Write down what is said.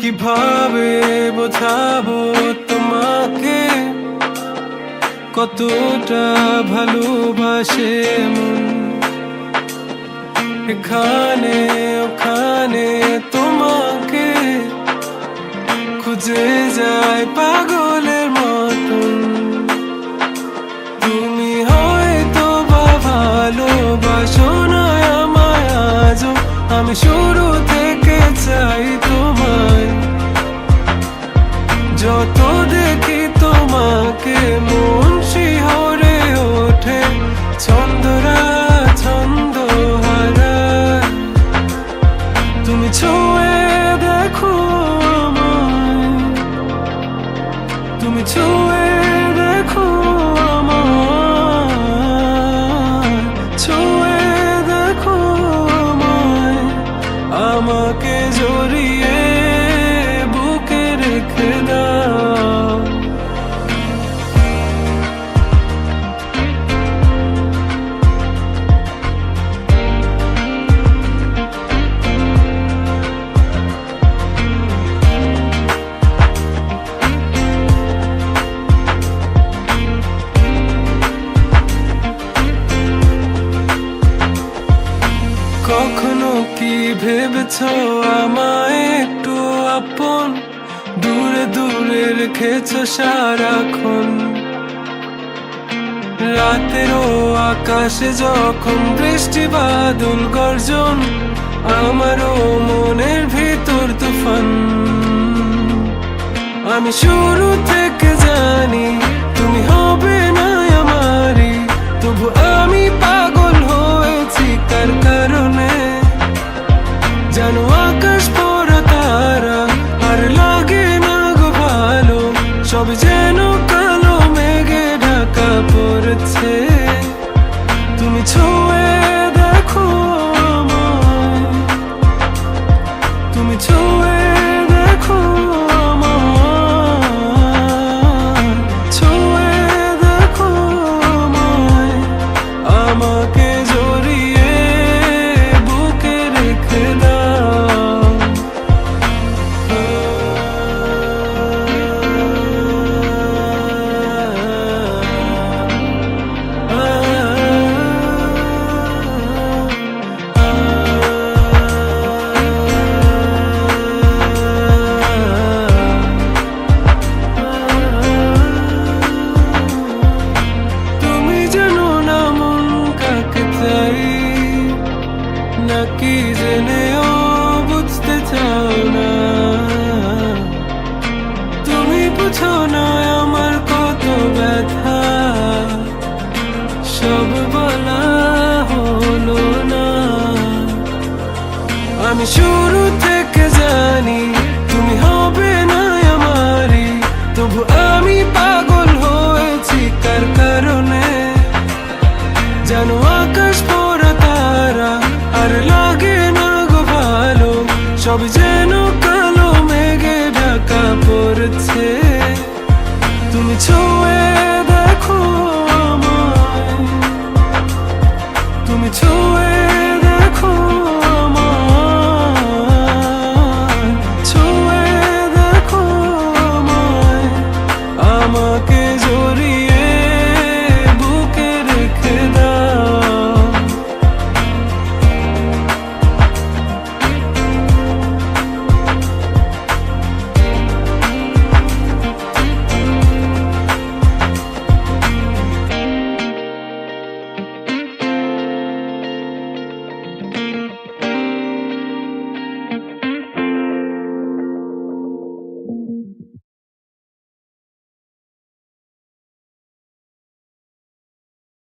কিভাবে বোঝাবো তোমাকে কতটা ভালোবাসে মন। এখানে ওখানে তোমাকে খুঁজে যায় পাগলের মতন। তুমি হয়তো বা ভালোবাসো না আমায় আজও, আমি শুরু থেকে চাই তোমায়। যত দেখি তোমাকে মন শিহরে ওঠে, ছন্দরা ছন্দ হারায়। তুমি ছুঁয়ে দেখো আমায়, তুমি ছুঁয়ে দেখো আমায়, ছুঁয়ে দেখো আমায়। আমাকে জড়িয়ে বুকে রেখে দাও। কখনো কি ভেবেছো আমায় একটু আপন, দূরে দূরে রেখেছো সারাক্ষণ। রাতেরও আকাশে যখন বৃষ্টি বাদল গর্জন, আমারও মনের ভিতর তুফান। আমি শুরু থেকে জানি